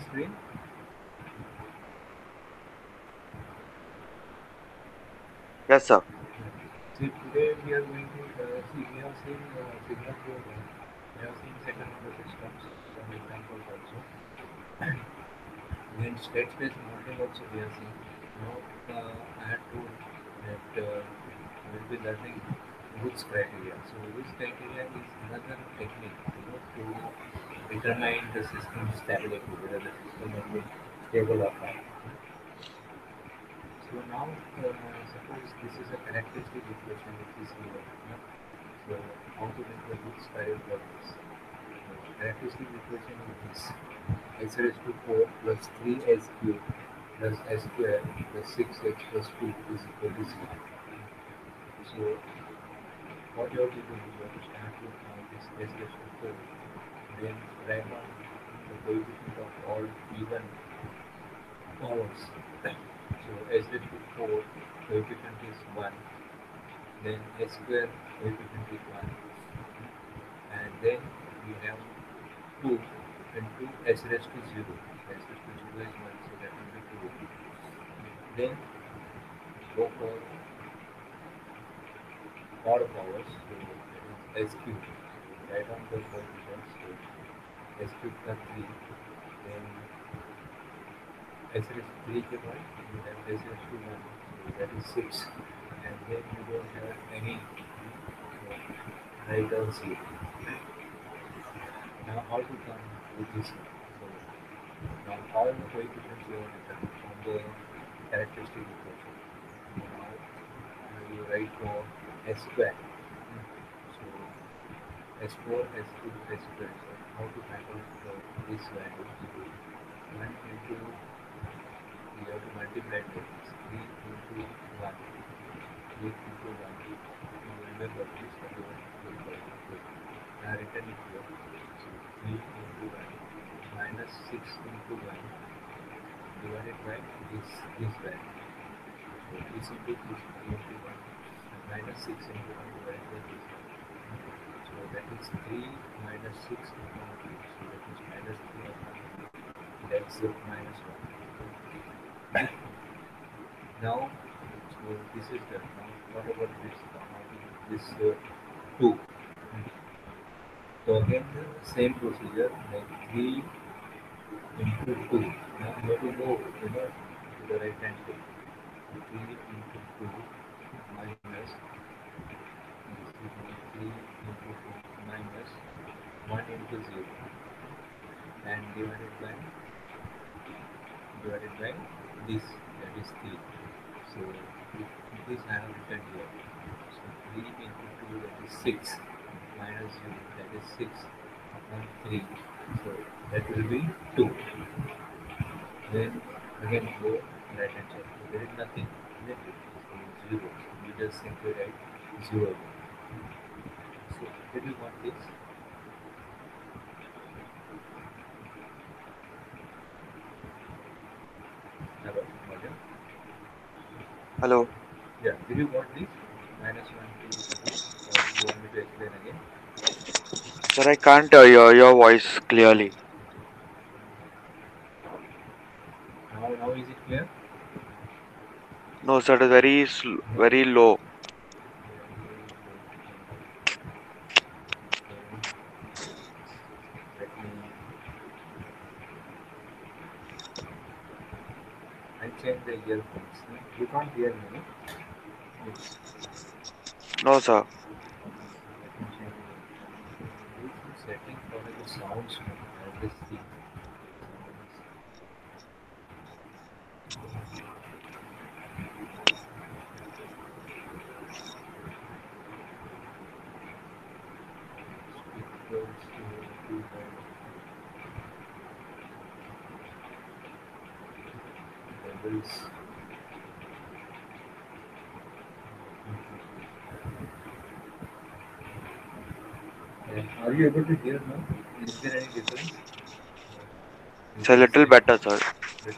screen? Yes, sir. See, today we are going to see. We have seen signal flow. We have seen second order systems. Some examples also. In state space modeling also we are seeing. Now I had told that we will be learning Rouths criteria. So Rouths criteria is another technique, to determine the system stability, whether the system will be stable or not. So now, suppose this is a characteristic equation which is given. So how to make the Rouths spiral for this? Characteristic equation is this: x raised to 4 plus 3s cubed plus s square plus 6x plus 2 is equal to 0. So what you have to do, you have to start with this s raised to 4, then write down the coefficient of all even powers. So s raised to 4 coefficient is 1, then s square coefficient is 1, and then we have 2 into s raised to 0. S raised to 0 is 1, so that will be 2. Then go for odd powers, so that is s cube. So write down the coefficients. So s cube का 3, then s raised to 3 के बाद you have s raised to 1, so that is 6, and then you don't have any, so write down 0. Now how to come with this? So now all the coefficients you have written on the characteristic equation. Now you write for s square. So s4, s2, s2. So how to find out this value? 1 into, you have to multiply this. 3 into 1. 3 into 1. You remember this value. Now written it here. So 3 into 1 minus 6 into 1 divided by this value. So this into this, 3 into 1 minus 6 into 1 divided by this. So that is 3 minus 6 upon 2. So that is minus 3 upon 2. That's minus 1. Now, so this is done. Now, what about this? This 2. So again, the same procedure, like 3 into 2. Now you have to go, to the right hand side. 3 into 2 minus, this is 3 into 2 minus 1 into 0, and divided by this, that is 3. So this I have written here. So 3 into 2, that is 6, minus 0, that is 6 upon 3. So that will be 2. Then again go right hand side. So there is nothing, isn't it? So 0. So we just simply write 0. So did you want this? Hello, Madam? Hello. Yeah, did you want this? Minus 1 to this, or you want me to explain again? Sir, I can't hear your voice clearly. Now is it clear? No, sir, it is very low. Let me. I change the earphones. You can't hear me, no? Yes. No, sir. Let me change the Bluetooth setting for the sounds. I just see. Speakers to the levels. Are you able to hear now? Is there any difference? You It's a can little say better, sir. little better.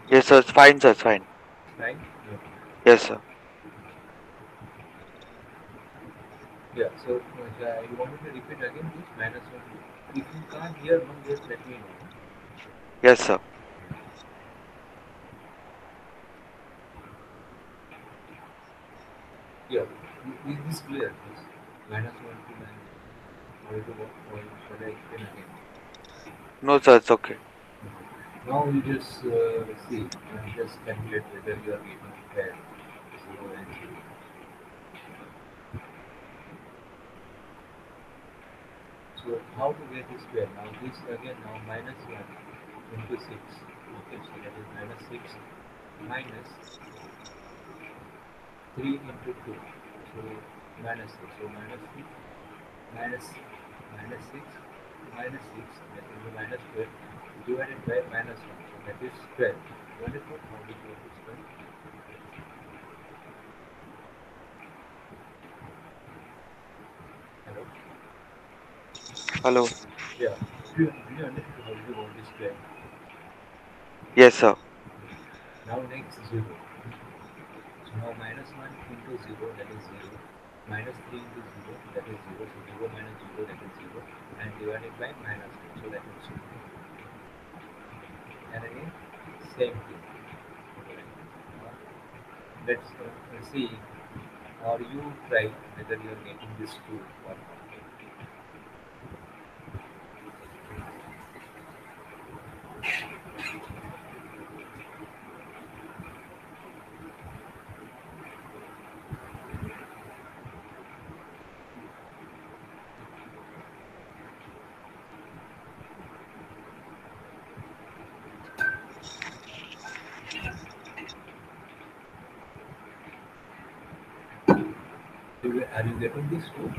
It is Yes, sir. It's fine, sir. It's fine. fine. Okay. Yes, sir. Yeah. So you want me to repeat again, please? Minus 1. If you can't hear, no, just let me know. Yes, sir. Yeah, is this clear? This minus 1 to minus or to what? Or shall I explain again? No, sir, it's okay. Now we just see, just calculate whether you are getting fair 0 and 0. So how to get this square? Now this again now minus 1 into 6. Okay, so that is minus 6 minus 3 into 2. So minus 6. So minus 6 minus minus 6 minus 6 that is the minus 12 divided by minus 1. So that is 12. What is what? How do you get this 12? Hello? Hello. Yeah. Do you understand how do you want this 12? Yes, sir. Now next 0. So now minus 1 into 0 that is 0. Minus 3 into 0 that is 0. So 0 minus 0 that is 0. And divided by minus 1. So that is 2. And again same thing. Now, let's see or you try whether you are getting this 2 or not. Are you getting this 2?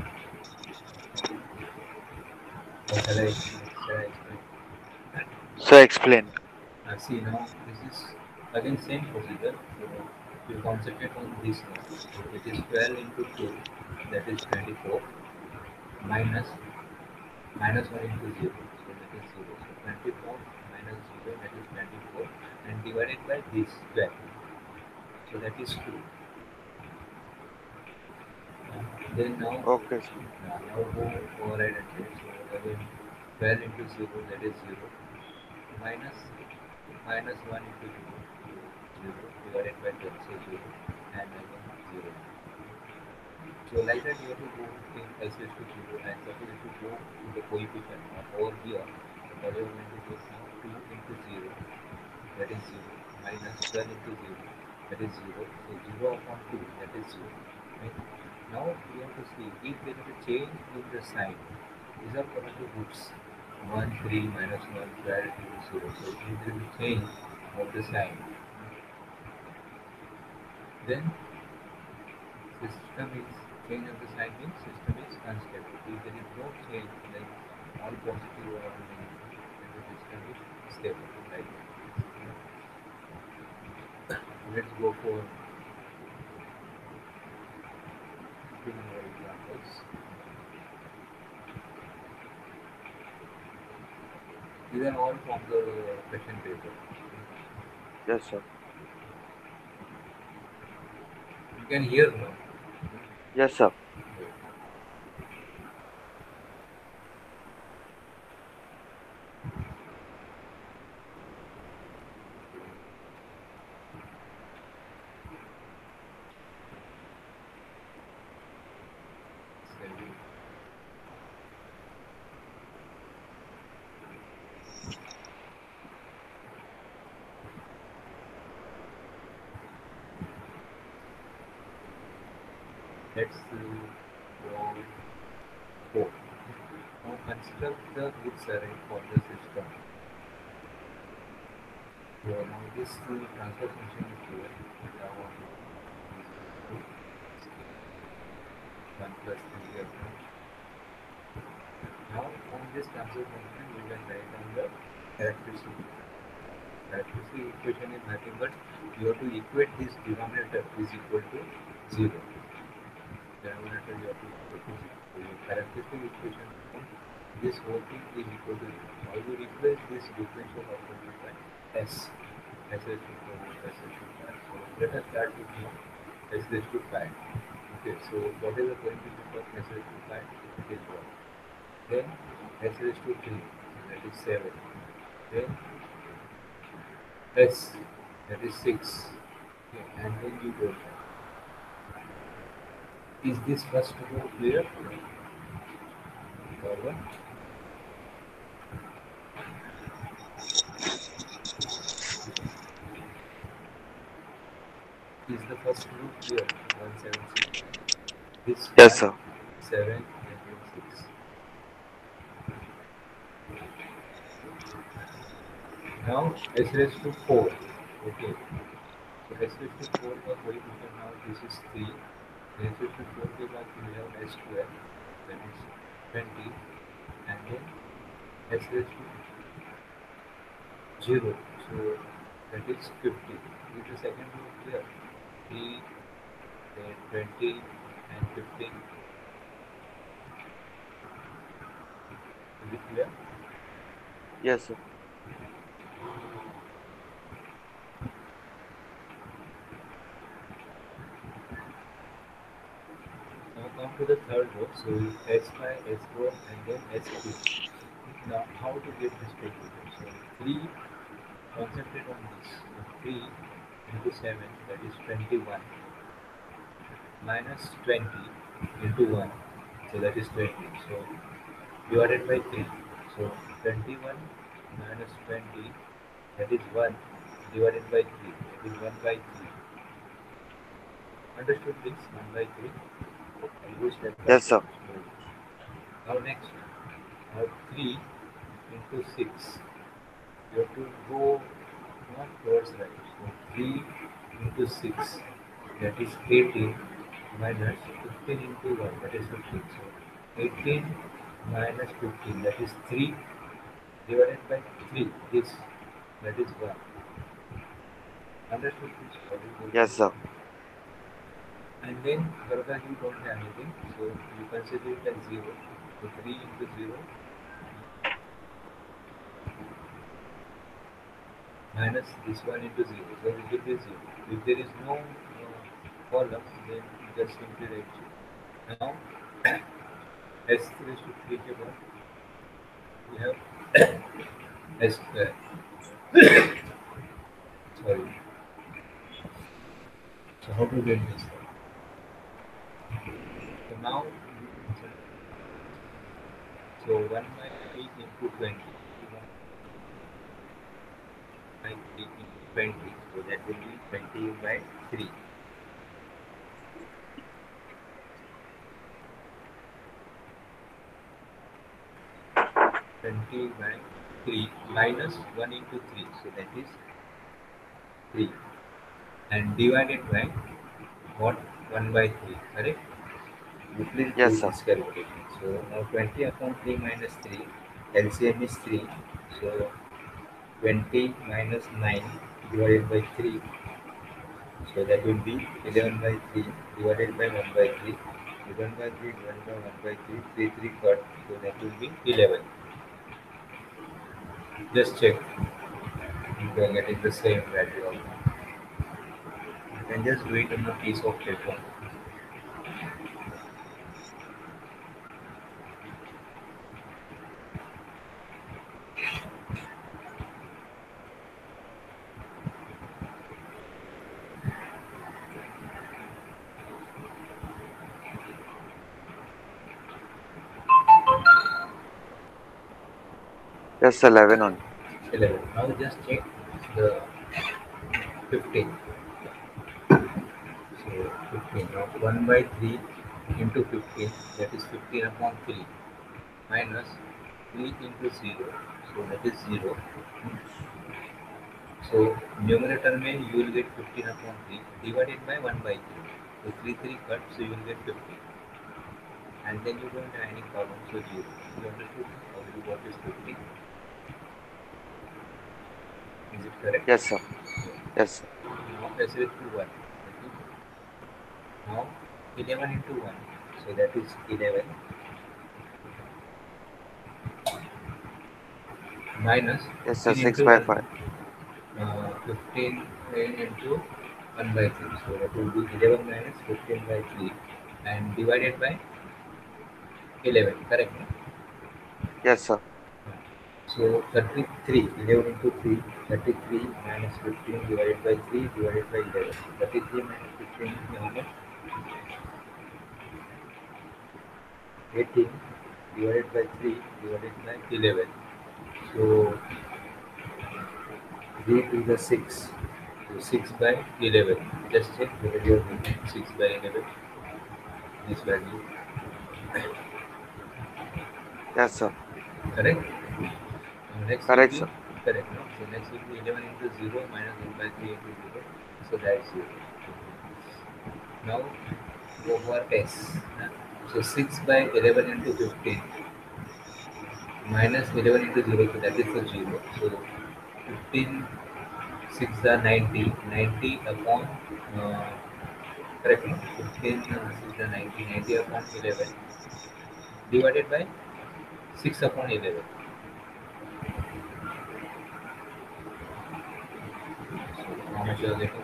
Or shall I explain? Sir, explain. See now this is again same procedure. So you concentrate on this now. So it is 12 into 2 that is 24 minus minus 1 into 0. So that is 0. So 24 minus 0 that is 24 and divided by this 12. So that is 2. Then Okay, sir. now go override and say so again 12 into 0 that is 0 minus minus 1 into 0 0 divided by 12 so 0 and again 0. So like that you have to go in s raised to 0 and suppose if you go to the coefficient over here what you are going to get now 2 into 0 that is 0 minus 12 into 0 that is 0 so 0 upon 2 that is 0 right. Now we have to see if there is a change in the sign these are called the roots 1 3 minus 1 12 into 0 so if there is a change of the sign then system is change of the sign means system is unstable. If there is no change like all positive or all negative, then the system is stable. Like let's go for two more examples. These are all from the question paper. Yes, sir. You can hear now. Yes, sir. Let's go four. Now construct the goods array for the system. So now this transfer function is here. Java is 1 plus 3 now on this transfer function we can write down the characteristic. Characteristic equation is nothing but you have to equate this denominator is equal to 0. Denominator you have to equal to 0. So your characteristic equation from this whole thing is equal to 0. Now you replace this differential operator by s. S raised to 4, s raised to 5. So let us start with now s raised to 5. Okay, so what is the coefficient of s raised to 5? It is 1. Then s raised to 3, so that is 7. Then S, that is 6. Okay, and then you go. Is this first row clear? Forward. Is the first row clear? 176. This Yes, 5, sir. 7, and then 6. Now S raised to 4. Okay. So S raised to 4 का coefficient now this is 3. S raised to 4 के बाद we have S square, that is 20, and then S raised to 0. So that is 50. Is the second row clear? 3, then 20, and 15. Is it clear? Yes, sir. Now come to the third row. So S5, S4, and then S3. Now how to get this coefficient? So 3, concentrate on this. So 3 into 7, that is 21, minus 20 into 1, so that is 20. So divided by 3. So 21 minus 20, that is 1, divided by 3, that is 1 by 3. Understood this? 1 by 3. I'll go step by Yes, step. sir. Now next, now 3 into 6. You have to go not towards right. So 3 into 6, that is 18, minus 15 into 1, that is 15. So 18 minus 15, that is 3, divided by 3, this, that is 1. Understood this? What is going Yes, sir. on? And then further you don't have anything, so you consider it as 0. So 3 into 0 minus this one into 0. So it will be 0. If there is no column, then you just simply write 0. Now S raised to 3 के बाद we have S square. Sorry. So how to get this? So now, so 1 by 3 into 20. 1 by 3 into 20. So that will be 20 by 3. 20 by 3 minus 1 into 3. So that is 3. And divided by what? 1 by 3. Correct? You please do Yes, sir. this calculation. So now 20 upon 3 minus 3. LCM is 3. So 20 minus 9 divided by 3. So that will be 11 by 3 divided by 1 by 3. 11 by 3 divided by 1 by 3. 3 3 cut. So that will be 11. Just check if you are getting the same value or not. You can just do it on a piece of paper. Yes, 11 only. 11. Now just check the 15. So 15. Now 1 by 3 into 15, that is 15 upon 3, minus 3 into 0. So that is 0. So numerator में you will get 15 upon 3 divided by 1 by 3. So 3 3 cut, so you will get 15. And then you don't have any column, so 0. You understood how you got this 15? Is it correct? Yes, sir. Yes, sir. Now S raised to 1. Now 11 into 1. So that is 11 minus Yes, sir. 15 6 into by 1. 5. 15 into 1 by 3. So that will be 11 minus 15 by 3 and divided by 11. Correct? No? Yes, sir. So 33, 11 into 3, 33 minus 15 divided by 3 divided by 11. 33 minus 15 is how much? 18 divided by 3 divided by 11. So 3 to the 6. So 6 by 11. Just check whether you are getting 6 by 11. This value. Yes, sir. Correct? Next will Correct, be sir. correct. No? So next will be 11 into 0 minus 1 by 3 into 0. So that's 0. Now go for S. So 6 by 11 into 15 minus 11 into 0. So that is the 0. So 15 6 are 90. 90 upon correct. No? 15 6 are 90. 90 upon 11 divided by 6 upon 11. So how much you are getting?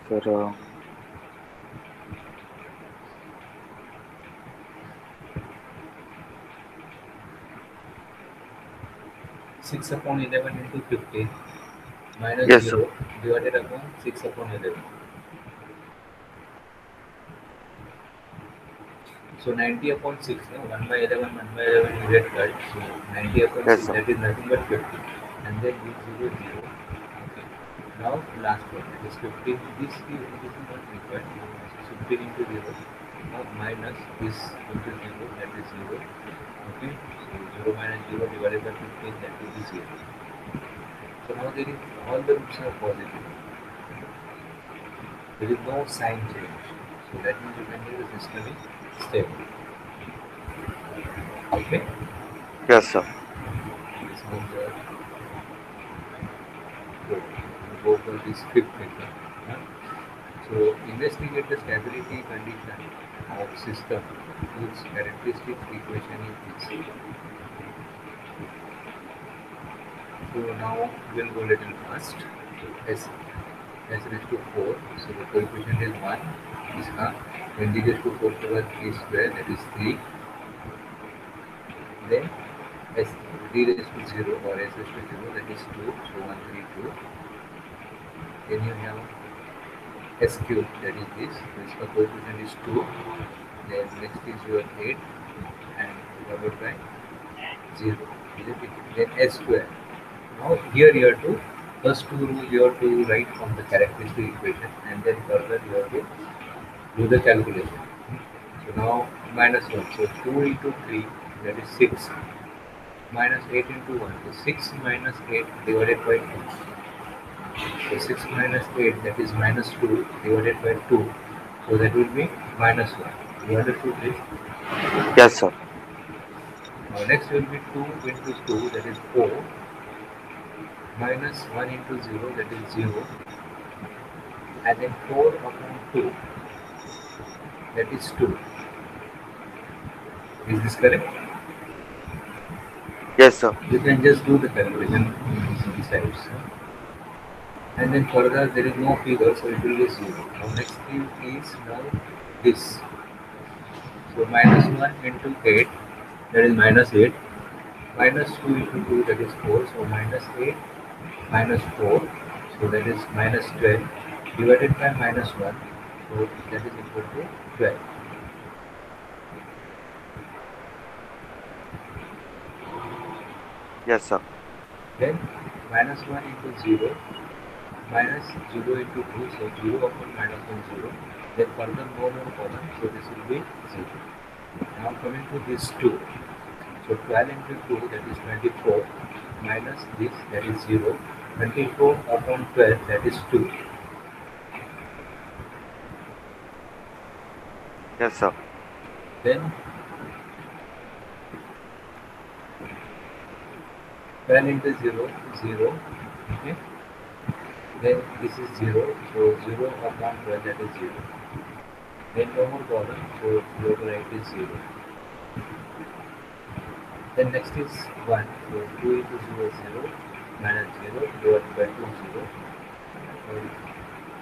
Sir, 6 upon 11 into 15 minus yes, sir. 0 divided upon 6 upon 11. So 90 upon 6, no? 1 by 11, 1 by 11 you get cut. So 90 upon Yes, 6, sir. that is nothing but 50. And then this 0, 0. Okay. Now last one, that is 15. This is not required. So 15 into 0. Now minus this into 0, that is 0. Okay. So 0 minus 0 divided by 15, that will be 0. So now there is all the roots are positive. There is no sign change. So that means you can do the system is stable. Okay. Yes, sir. This was the code. Go for this fifth method. Huh? So investigate the stability condition of system whose characteristic equation is this. So now we'll go a little fast. So s raised to 4. So the coefficient is 1. इसका when d raised to 4 के बाद a square, that is 3. Then s d raised to 0 or s raised to 0, that is 2. So 132. Then you have s cube, that is this. So its coefficient is 2. Then next is your 8 and divided by 0. Isn't it? Then s square. Now here you have to first two rules you have to write from the characteristic equation, and then further you have to do the calculation. So now minus 1. So 2 into 3, that is 6. Minus 8 into 1. So 6 minus 8 divided by 2. So 6 minus 8, that is minus 2 divided by 2. So that will be minus 1. You understood this? Yes, sir. Now next will be 2 into 2, that is 4. Minus 1 into 0, that is 0. And then 4 upon 2, that is 2. Is this correct? Yes, sir. You can just do the calculation besides. And then further there is no figure, so it will be 0. Now next thing is now this. So minus 1 into 8, that is minus 8. Minus 2 into 2, that is 4. So minus 8 minus 4, so that is minus 12 divided by minus 1. So that is equal to 12. Yes, sir. Then minus 1 into 0 minus 0 into 2, so 0 upon minus 1 0. Then further no more column, so this will be 0. Now coming to this 2. So 12 into 2, that is 24, minus this, that is 0. 24 upon 12, that is 2. Yes, sir. Then 12 into 0, 0. Okay. Then this is 0, so 0 upon 12, that is 0. Then no more column, so your right is 0. Then next is 1, so 2 into 0 is 0. minus 0 divided by 2 0. So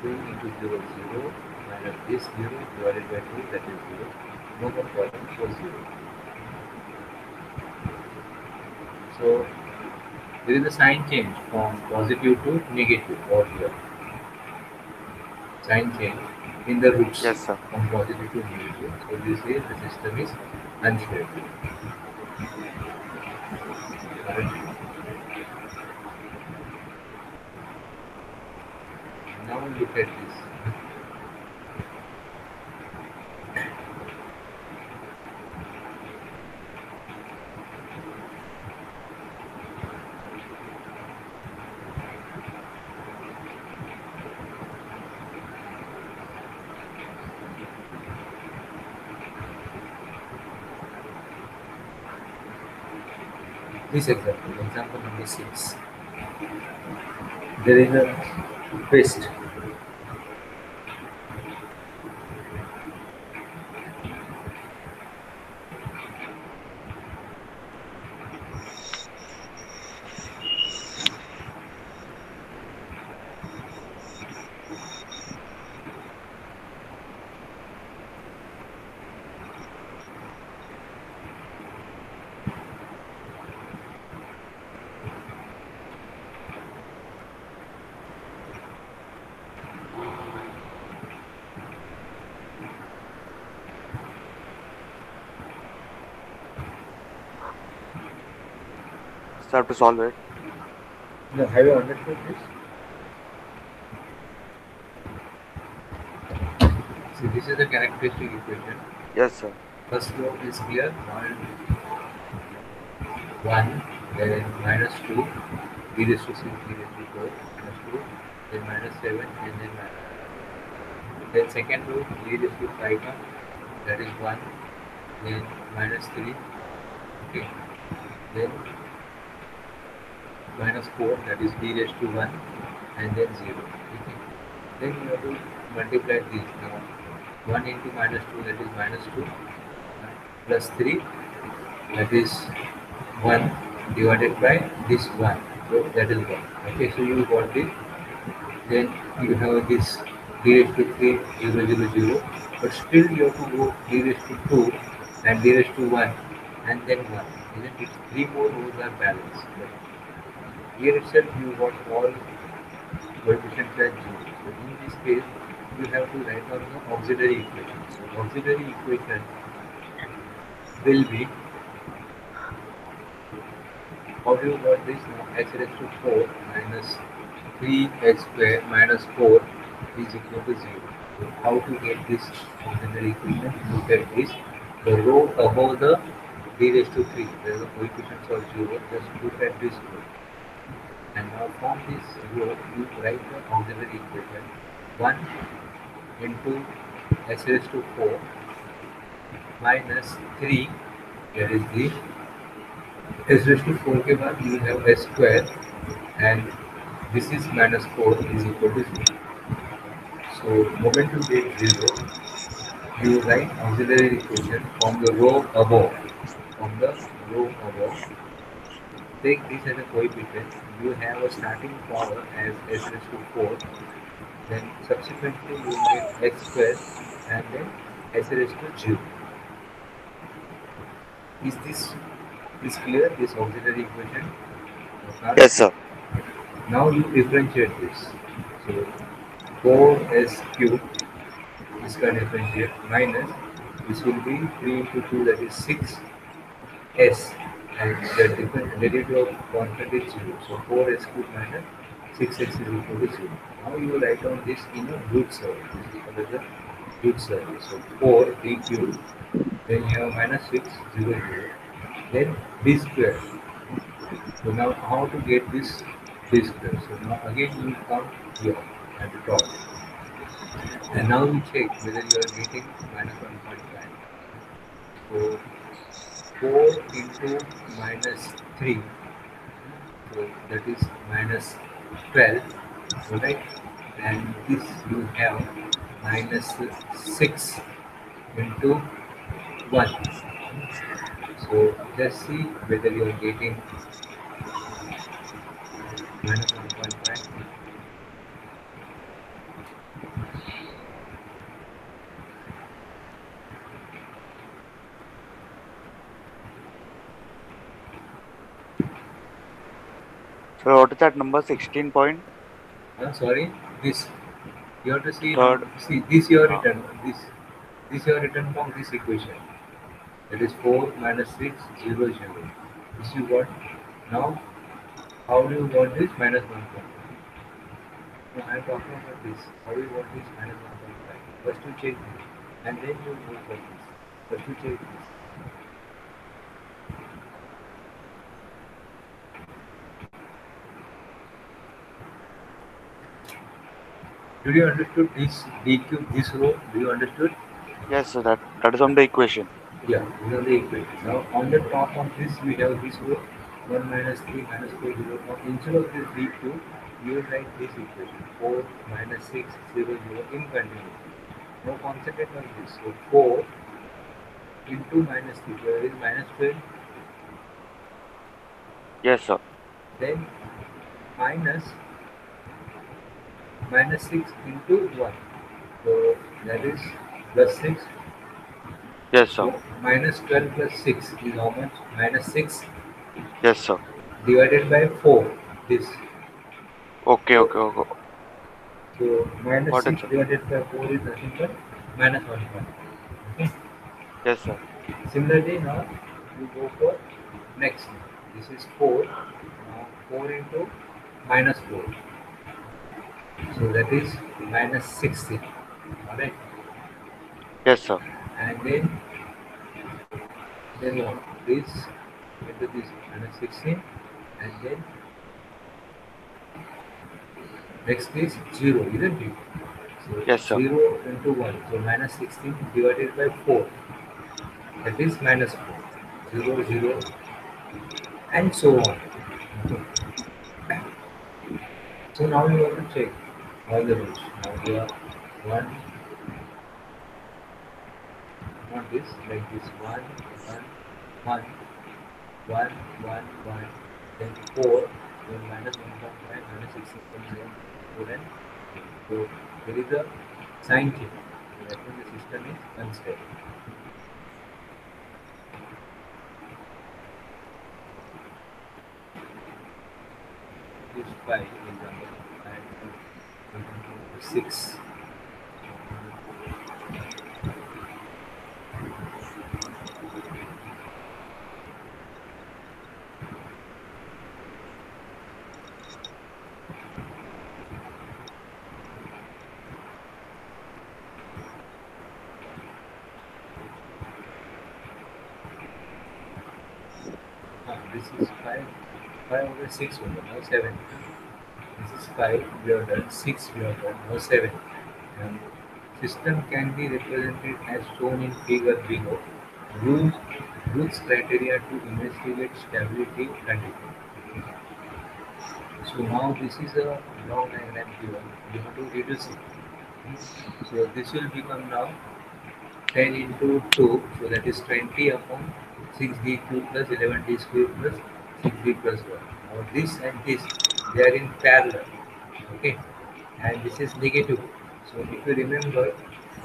2 into 0 0 minus this 0 divided by 2, that is 0. No more column, so 0. So there is a sign change from positive to negative over here. Sign change in the roots Yes, sir. from positive to negative. So this is the system is unstable. Correct? Now look at this. This example number 6. There is a paste. So I have to solve it. Now, have you understood this? See, this is the characteristic equation. Yes, sir. First row is clear. 1, then minus 2, e raised to 6, e raised to 4, minus 2, then minus 7, and then then second row, e raised to 5, that is 1, then minus 3, okay, then minus 4, that is b raised to 1, and then 0. Okay. Then you have to multiply these now. 1 into minus 2, that is minus 2, plus 3, that is 1 divided by this 1. So that is 1. Okay, so you got this. Then you have this d raised to 3, 0, 0, 0. But still you have to go d raised to 2 and d raised to 1 and then 1. Isn't it? 3 more rows are balanced. But here itself you got all coefficients as 0. So in this case, you have to write down the auxiliary equation. So auxiliary equation will be, how do you got this now? H raised to 4 minus 3h square minus 4 is equal to 0. So how to get this auxiliary equation? Look at this. The row above the d raised to 3, where the coefficients are 0, just look at this row. And now from this row, you write the auxiliary equation. 1 into h raised to 4 minus 3, that is the h raised to 4 के बाद you have s square and this is minus 4 is equal to 0. So moment you get 0, you write auxiliary equation from the row above. From the row above, take this as a coefficient. You have a starting power as s raised to 4. Then subsequently you get x square and then s raised to 0. Is this clear? This auxiliary equation? Okay. Yes, sir. Now you differentiate this. So 4s cube, this can differentiate, minus this will be 3 into 2, that is 6s, and the different derivative of constant is 0. So 4s cube minus 6x is equal to 0. Now you write down this in a root survey. This is called as a root survey. So 4 d cube, then you have minus 6, 0, 0. Then d square. So now how to get this d square? So now again you come here at the top. And now you check whether you are getting minus 1.5. So 4 into minus 3, so that is minus 12, right? And this you have minus 6 into 1. So just see whether you are getting minus 1.5. So what is that number? 16 point Sorry, this you have to see now. third. See this your Uh, return. This your return from this equation. That is 4 minus 6 0 0. This you got. Now how do you want this minus 1.5? No, I am talking about this. How do you want this minus 1.5? First you check this, and then you go for this. First you check this. Did you understood this dq this row? Do you understood? yes, so that is on the equation. Yeah, these are the equations. Now on the top of this we have this row 1 minus 3 minus 4 0. Now instead of this dq, you will write this equation 4 minus 6 0 0 in continuity. Now concentrate on this. So 4 into minus 3, where is minus 12, Yes, sir. then minus minus 6 into 1. So that is plus 6. Yes, sir. So minus 12 plus 6 is how much? Minus 6 Yes, sir. divided by 4. This. Okay, So, okay, okay. so minus Got it, 6 sir. divided by 4 is nothing but minus 1 point. Okay. Yes, sir. Similarly, now you go for next. This is 4. Now 4 into minus 4. So that is minus 16. Alright. Yes, sir. And then what? This into this minus 16, and then next is 0, isn't it? So Yes, sir. 0 into 1. So minus 16 divided by 4. That is minus 4. 0, 0, and so on. So now you have to check all the rows. Now here 1, not this, like this 1, 1, 1, 1, 1, 1, then 4, then minus 1.5, minus 16.0, 4, and so there is a sign change. So that means the system is unstable. This 5 example, and 6. This is 5, 5 over 6 over, now 7. This is 5, we have done 6, we have done, now 7. And system can be represented as shown in figure below. Use Rouths criteria to investigate stability condition. So now this is a long diagram given. You have to reduce it. So this will become now 10 into 2, so that is 20 upon 6d cube plus 11d square plus 6d plus 1. Now this and this, they are in parallel, okay, and this is negative. So if you remember,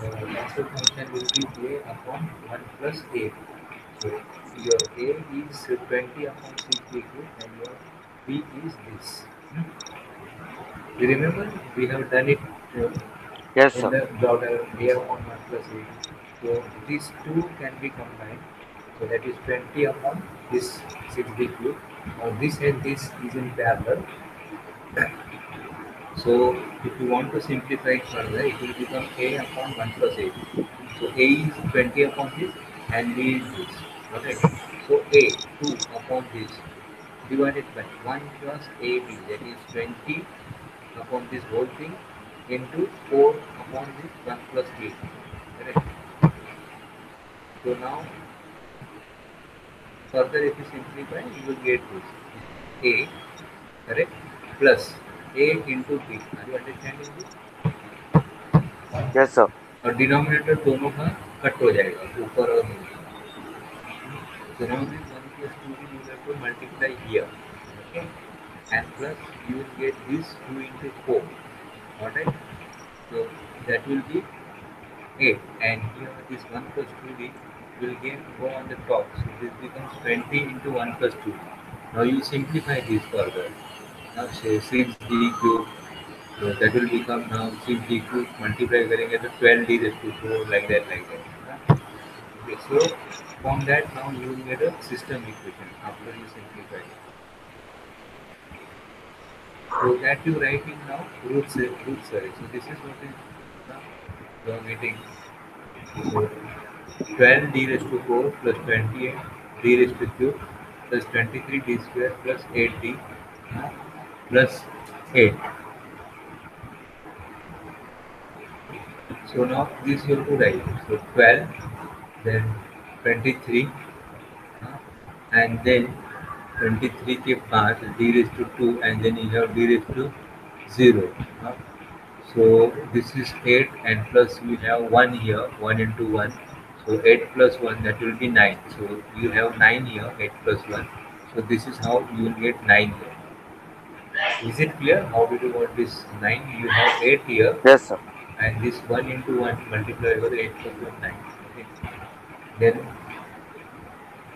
transfer function will be a upon 1 plus a. So your a is 20 upon 6d cube and your b is this. You remember we have done it Yes, in sir. the daughter a upon 1 plus a. So these two can be combined. So that is 20 upon this 6d cube. Now this and this is in parallel. So if you want to simplify it further, it will become a upon 1 plus a. So a is 20 upon this and b is this. Okay. So a 2 upon this divided by 1 plus ab, that is 20 upon this whole thing into 4 upon this 1 plus 8. Correct. So now further if you simplify, you will get this a, correct, plus a into b. Are you understanding this? Yes, sir. और denominator दोनों का cut हो जाएगा ऊपर और नीचे. So now this 1 plus 2b you have to multiply here. Okay. and plus you will get this 2 into 4. Alright? So that will be 8, and here this 1 plus 2d will go on the top. So this becomes 20 into 1 plus 2. Now you simplify this further. Now say 6d cube, so that will become now 6d cube multiply करेंगे तो 12d raised to 4, like that. Okay, so from that now you will get a system equation after you simplify it. So that you writing now roots array. So this is what is now you are getting. So 12 d raised to 4 plus 28 d raised to cube plus 23 d square plus 8 d plus 8. So now this you have to write. So 12, then 23, uh, and then 23 के पास d raised to 2, and then you have d raised to 0. uh. So this is 8, and plus we have 1 here, 1 into 1. So 8 plus 1, that will be 9. So you have 9 here, 8 plus 1. So this is how you will get 9 here. Is it clear? How did you want this 9? You have 8 here, Yes, sir. and this 1 into 1 multiplied by 8 plus 1, 9. Okay. Then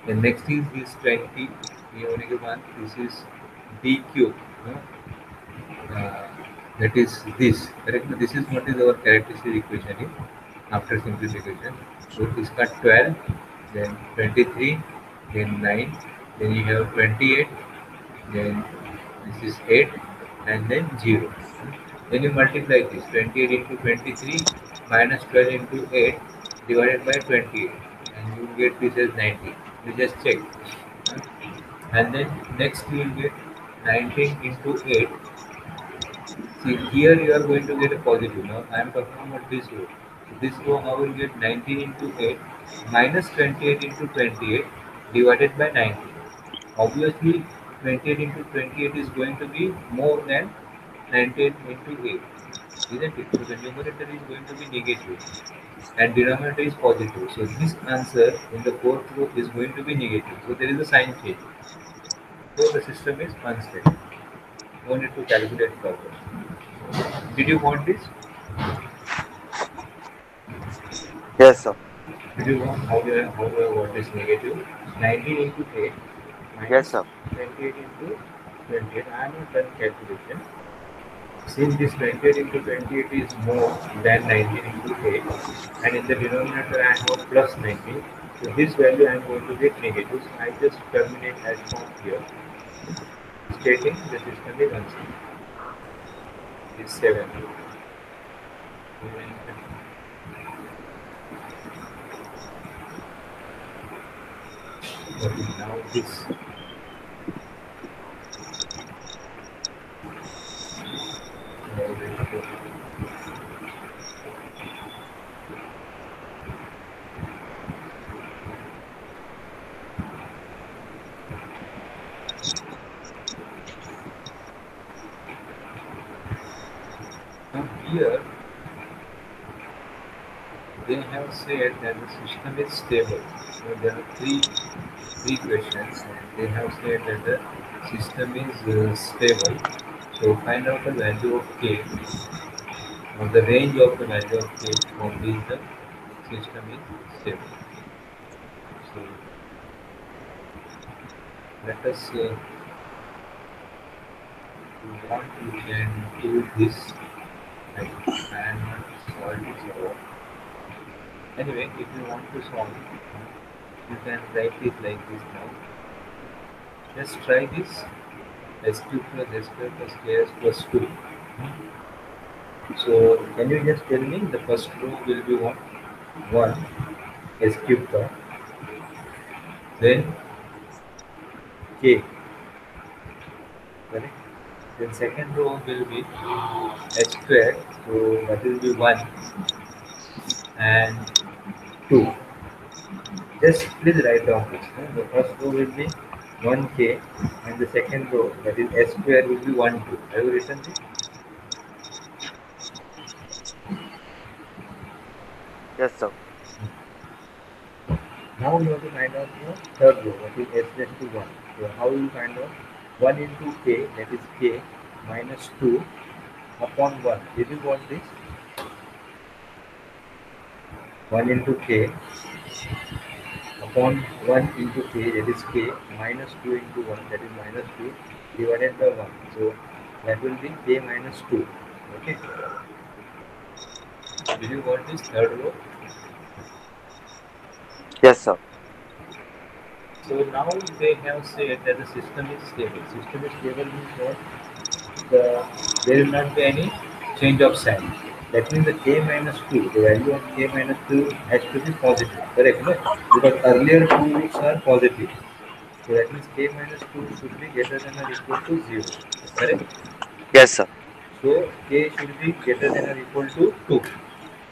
the next is this 20. This is d cube. Uh, that is this. Correct? This is what is our characteristic equation is after simplification. So it's got 12, then 23, then 9, then you have 28, then this is 8, and then 0. Then you multiply this 28 into 23 minus 12 into 8 divided by 28, and you will get this as 90. You just check. And then next you will get 19 into 8. See, here you are going to get a positive. Now I am talking about this row. So this row now will get 19 into 8 minus 28 into 28 divided by 90. Obviously, 28 into 28 is going to be more than 19 into 8, isn't it? So the numerator is going to be negative and denominator is positive. So this answer in the fourth row is going to be negative. So there is a sign change. So the system is unstable. No need to calculate further. Did you want this? Yes, sir. Did you want how do I want this negative? 19 into 8 Yes, minus sir. 28 into 28. I am not done calculation. Since this 28 into 28 is more than 19 into 8, and in the denominator I have plus 19, so this value I am going to get negative. So I just terminate as form here, stating the system is unstable. Is 7. Okay, now this. Now here they have said that the system is stable. So there are three questions, and they have said that the system is stable. So find out the value of k, or the range of the value of k from which the system is stable. So let us want you can do this. Right? And solve it out. Anyway, if you want to solve, you can write it like this now. Just try this. S cube plus s square plus ks plus 2. So can you just tell me the first row will be what? 1 s cube term. Then k. Correct? Then second row will be s square. So that will be 1 and 2. Just please write down this. The first row will be 1k, and the second row, that is s square, will be 1 2. Have you written this? Yes, sir. Now you have to find out your third row, that is s raised to 1. So how will you find out? 1 into k, that is k minus 2 upon 1. Did you got this? 1 into k upon 1 into k, that is k minus 2 into 1, that is minus 2 divided by 1. So that will be k minus 2. Okay. Did you got this third row? Yes, sir. So now they have said that the system is stable. System is stable means what? There will not be any change of sign. That means the k minus 2, the value of k minus 2 has to be positive, correct? No? Because earlier two roots are positive. So that means k minus 2 should be greater than or equal to 0, correct? Yes, sir. So k should be greater than or equal to 2,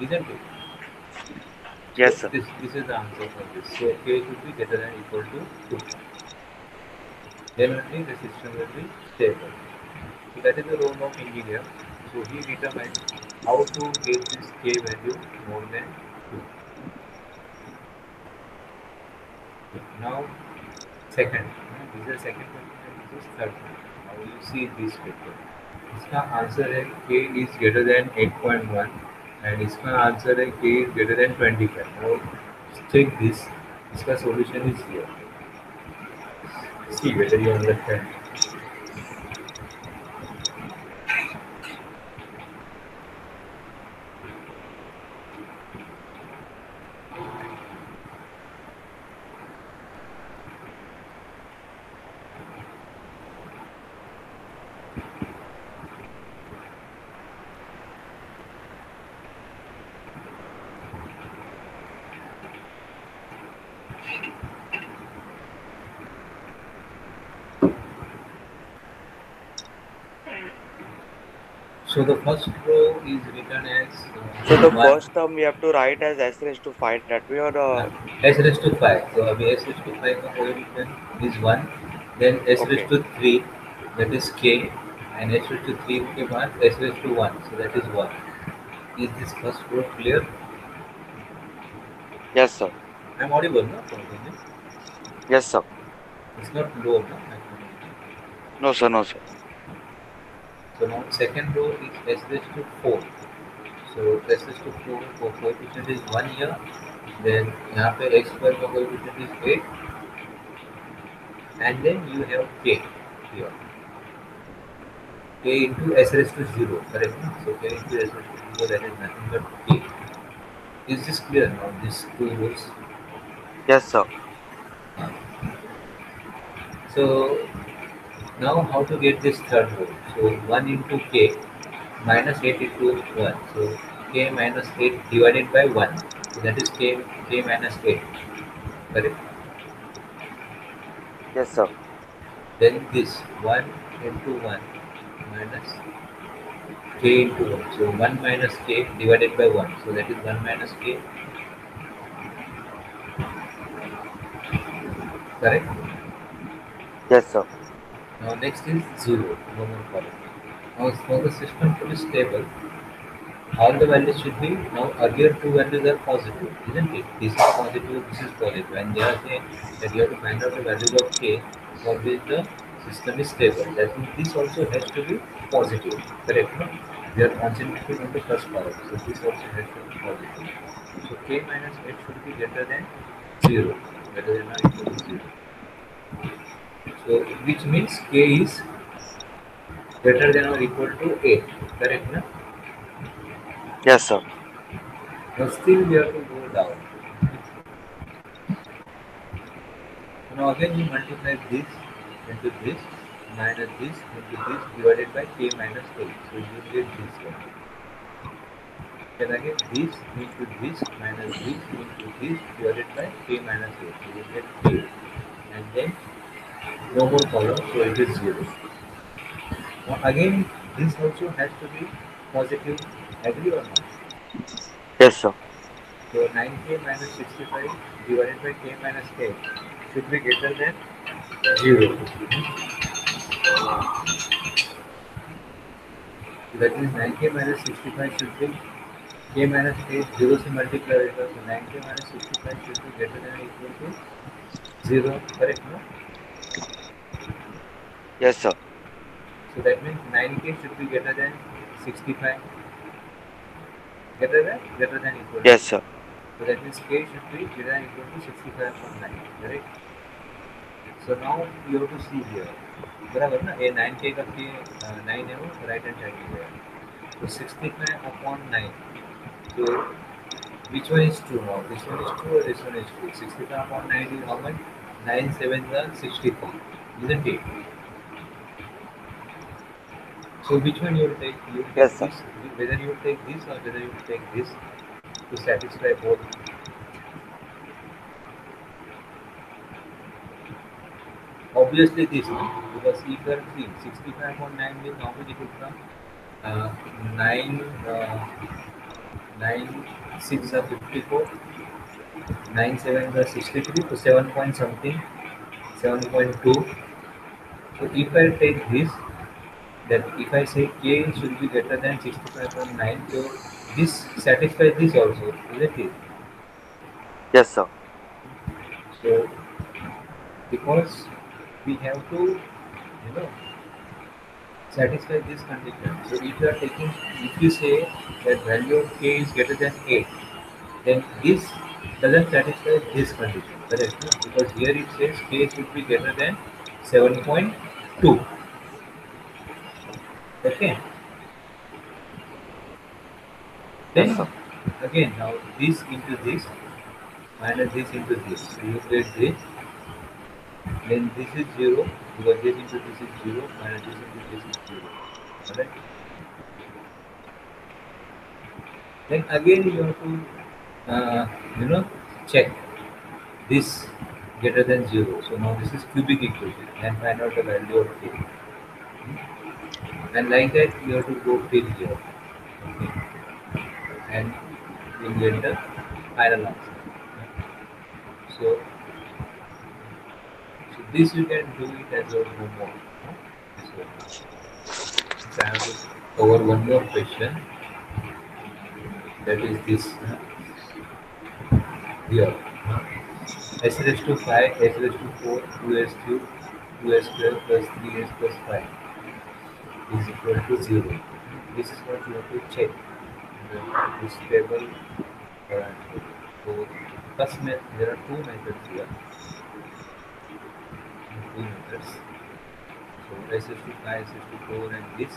isn't it? So Yes, sir. this is the answer for this. So k should be greater than or equal to 2. Then only the system will be stable. So that is the role of engineer. So he determines how to get this k value more than 2. Now second, this is second question and this is third question. Now you see this paper. इसका answer है k is greater than 8.1 and इसका answer है k is greater than 25. Now check this. इसका solution is here. See whether you understand. So the first row is written as So the 1. first term we have to write as s raised to 5 that way, or S raised to 5. So अभी S raised to 5 का coefficient is 1. Then S raised okay. to 3, that is k. And S raised to 3 के बाद S raised to 1, so that is 1. Is this first row clear? Yes, sir. I am audible, no? Yes, sir. It's not low, no? No, sir. No, sir. So now second row is S raised to 4. So S raised to 4 for coefficient is 1 here. Then यहाँ पे x square का coefficient is 8. And then you have k here. K into S raised to 0, correct? No? So k into S raised to 0, that is nothing but k. Is this clear now, these two rows? Yes, sir. So now how to get this third row? So 1 into k minus 8 into 1. So k minus 8 divided by 1. So that is k minus 8. Correct? Yes, sir. Then this 1 into 1 minus k into 1. So 1 minus k divided by 1. So that is 1 minus k. Correct? Yes, sir. Now next is 0. No more column. Now for the system to be stable, all the values should be, now earlier two values are positive, isn't it? This is positive, this is positive, and they are saying that you have to find out the values of k for which the system is stable. That means this also has to be positive, correct? No? We are concentrating on the first column, so this also has to be positive. So k minus 8 should be greater than 0, greater than or equal to 0. So which means k is greater than or equal to 8, correct? No? Yes, sir. Now still we have to go down. Now again you multiply this into this minus this into this divided by k minus 8. So you get this one. Then again this into this minus this into this divided by k minus 8. So you get k. And then no more column, so it is 0. Now again this also has to be positive, agree or not? Yes, sir. So 9k minus 65 divided by k minus 8 should be greater than 0. That means 9k minus 65 should be k minus 8, 0 से multiply होगा, so 9k minus 65 should be greater than or equal to 0, correct? No? Yes, sir. So that means 9k should be greater than 65. Greater than equal to. Yes, sir. So that means k should be greater than equal to 65 upon 9. Correct? So now you have to see here. बराबर ना ये 9k का k 9 है वो right hand side में है. So 65 upon 9. So which one is true now? This one is true or this one is true? 65 upon 9 is how much? 9 7s are 64. Isn't it? So which one you will take? You will Yes, take sir. this, whether you will take this or whether you will take this to satisfy both. Obviously this one, because if you are 3, 65 upon 9 means how much it will come? 9, 9, 6 are 54, 9, 7 are 63, so 7 point something, 7.2. So if I take this, then if I say k should be greater than 65.9, so this satisfies this also, isn't it? Yes, sir. So because we have to, satisfy this condition. So if you are taking, if you say that value of k is greater than 8, then this doesn't satisfy this condition, correct? No? Because here it says k should be greater than 7.2. Okay. Yes, Then sir. again now this into this minus this into this. So you get this. Then this is 0 because this into this is 0 minus this into this is 0. Alright. Then again you have to check this greater than 0. So now this is cubic equation and find out the value of k. And like that you have to go till here. Okay. And you will get the final answer. So, so this you can do it as your homework. So I have to cover one more question, that is this here. S raised to 5, S raised to 4, 2s cube, 2s square plus 3s plus 5 is equal to 0. This is what you have to check. This table. So first method, there are two methods here. Two methods. So S is to 5, S is to 4 and this.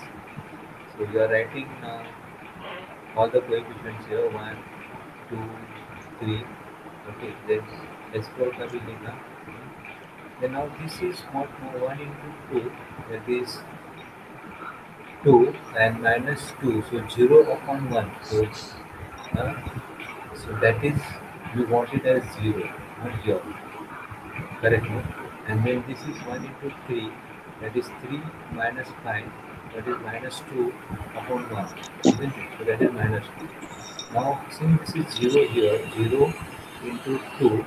So you are writing all the coefficients here 1, 2, 3. Okay, then S4 का भी लिखा. Then now this is what 1 into 2, that is 2 and minus 2, so 0 upon 1. Uh, so that is, we want it as 0, not here. Correct, no? And then this is 1 into 3, that is 3 minus 5, that is minus 2 upon 1, isn't it? So that is minus 2. Now, since this is 0 here, 0 into 2,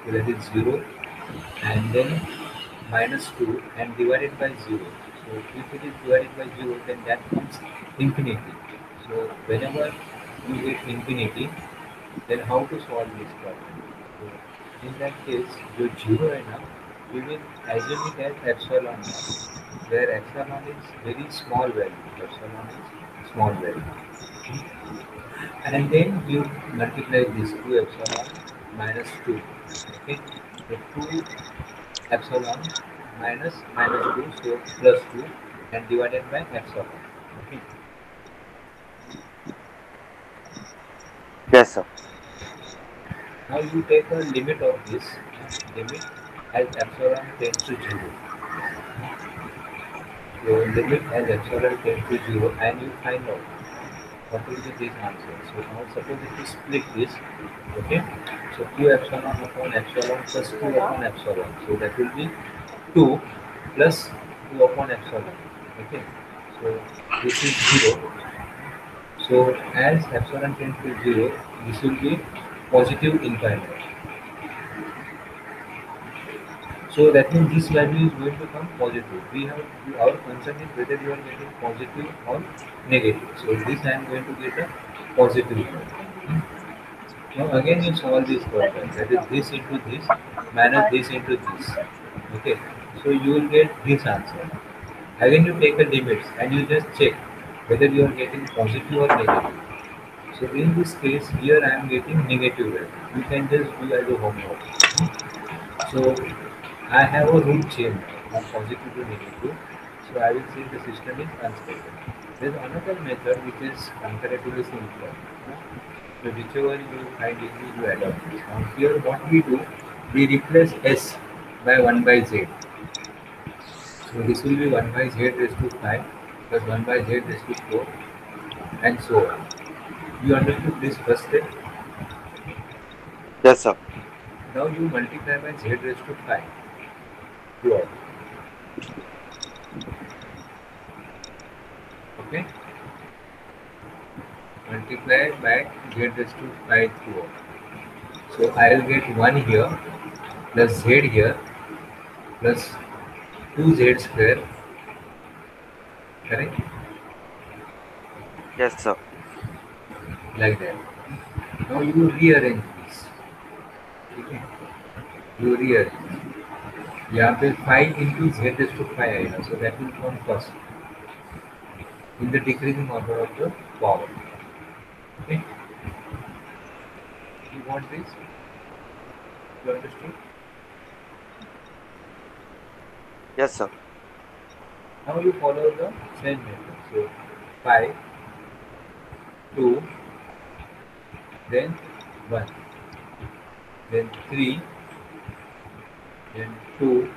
so that is 0, and then minus 2 and divided by 0. So if it is divided by 0, then that comes infinity. So whenever you get infinity, then how to solve this problem? So in that case, your 0 है ना, we will assume it as epsilon naught, where epsilon is very small value. Epsilon is small value. And then you multiply this 2 epsilon minus 2. Okay, the 2 epsilon minus 2, so plus 2 and divided by epsilon. Okay. Yes, sir. Now you take a limit of this, limit as epsilon tends to 0. So limit as epsilon tends to 0 and you find out what will be this answer. So now suppose if you split this, okay, so 2 epsilon upon epsilon plus 2 upon epsilon. So that will be 2 plus 2 upon epsilon. Okay, so this is 0. So as epsilon tends to 0, this will be positive infinite. So that means this value is going to come positive. We have, our concern is whether you are getting positive or negative. So this I am going to get a positive value. Now again you solve this problem. That is this into this minus this into this. Okay. So you will get this answer. Again, you take the limits and you just check whether you are getting positive or negative. So in this case, here I am getting negative value. You can just do as a homework. So I have a root chain from positive to negative. So I will say the system is unstable. There is another method which is comparatively simpler. So whichever you find easy, you adopt. Now here what we do, we replace S by 1 by Z. So this will be 1 by Z raised to 5 plus 1 by Z raised to 4 and so on. You understood this first step? Yes, sir. Now you multiply by Z raised to 5 throughout. Okay? Multiplied by Z raised to 5 throughout. So I will get 1 here plus Z here plus 2Z square, correct? Yes, sir. Like that. Now you rearrange this. Okay? You rearrange. यहाँ पे 5 into Z raised to 5 आएगा. So that will come first in the decreasing order of the power. Okay? You want this? You understood? Yes, sir. Now you follow the same method. So 5, 2, then 1, then 3, then 2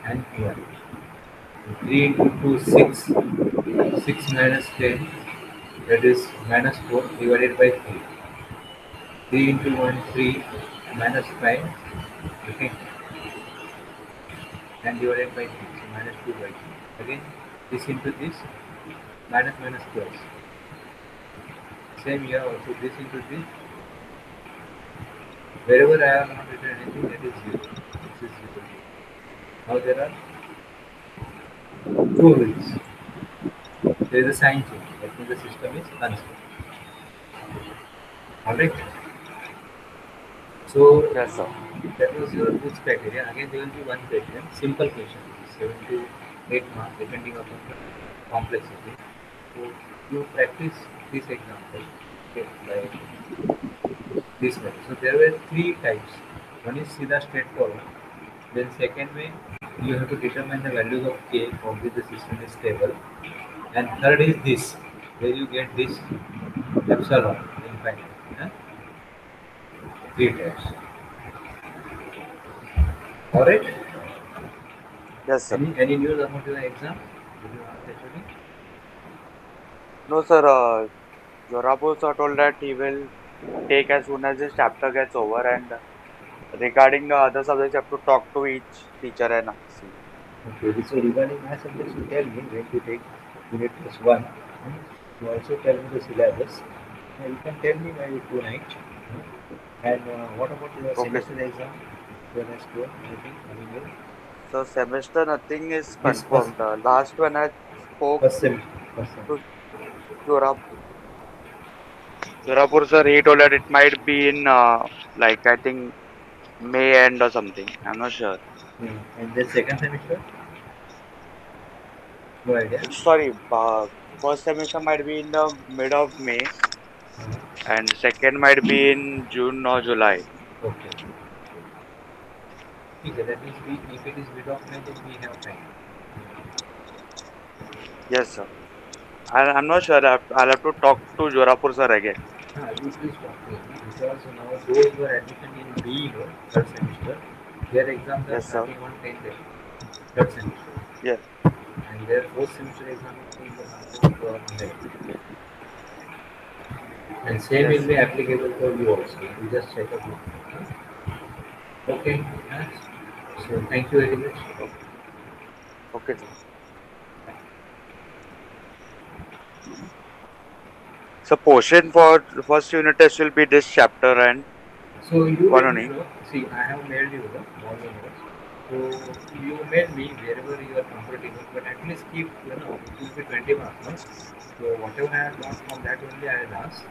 and 1. 3 into 2 6, 6 minus 10, that is minus 4 divided by 3. 3 into 1 3 minus 5, okay, and divided by 3, so minus 2 by 3. Again this into this, minus minus plus. Same here also, this into this. Wherever I have not written anything, that is 0. This is 0. Now there are two wheels. There is a sign change. That means the system is unstable. Alright. So Yes, sir. that was your goods criteria. Again, there will be one question, simple question, 7 to 8 marks, depending upon the complexity. So you practice this example, okay, like this way. So there were three types. One is Sida straightforward. Then second way, you have to determine the values of k for which the system is stable. And third is this, where you get this epsilon infinite. Huh? Three types. Alright? Yes, sir. Any news about your exam? Did you ask actually? No, sir. Jorapur sir told that he will take as soon as this chapter gets over, and regarding the other subjects, you have to talk to each teacher and see. Okay, so regarding my subjects, you tell me when to take unit plus one. You also tell me the syllabus. You can tell me by tonight. And what about your Okay, sir. semester exam? Your next one, anything? Anything else? So semester nothing is Yes, first, confirmed. Last when I spoke first semester. First to semester. Jorapur sir, he told that it might be in like I think May end or something. I'm not sure. And then second semester? No idea. Sorry, first semester might be in the mid of May, and second might be in June or July. Okay. Okay, that means if it is mid of May, then we have time. Yes, sir. I'm not sure. I'll have to talk to Jorapur sir again. You please talk to him because now those who are admission in BE, third semester, their exams are Yes, sir. starting on 10th April, third semester. Yes. And their fourth semester exam is in the month of May. And same Yes, will sir. be applicable for you also. You just check up with me. Okay. So thank you very much. Okay, okay, sir. So portion for first unit test will be this chapter and So you one let me only. know. See, I have mailed you all the notes. So you mail me wherever you are comfortable, but at least keep, it will be 20 marks. No? So whatever I have got from that only I will ask.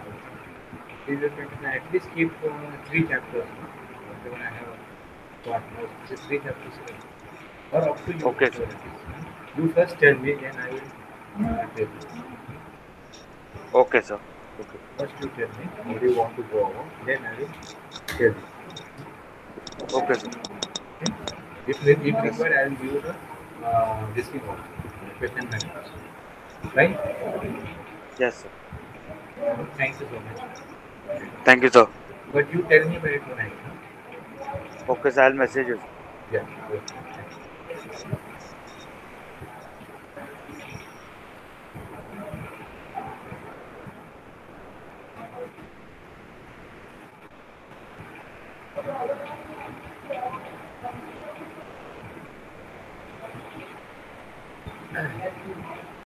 Please at least keep three chapters. No? Whatever I have got, no, just three chapters. Or up to you, Okay, sir. whatever it is. You first tell me, then I will tell you. Okay, sir. Okay. First you tell me what you want to go over, then I will tell you. Okay, sir. Okay? If Yes. required, I will give you the this thing also, question manuals. Right? Yes, sir. Thank you so much. Thank you, sir. But you tell me by tonight. Huh? Okay, sir. I'll message you, sir. Yeah. Okay.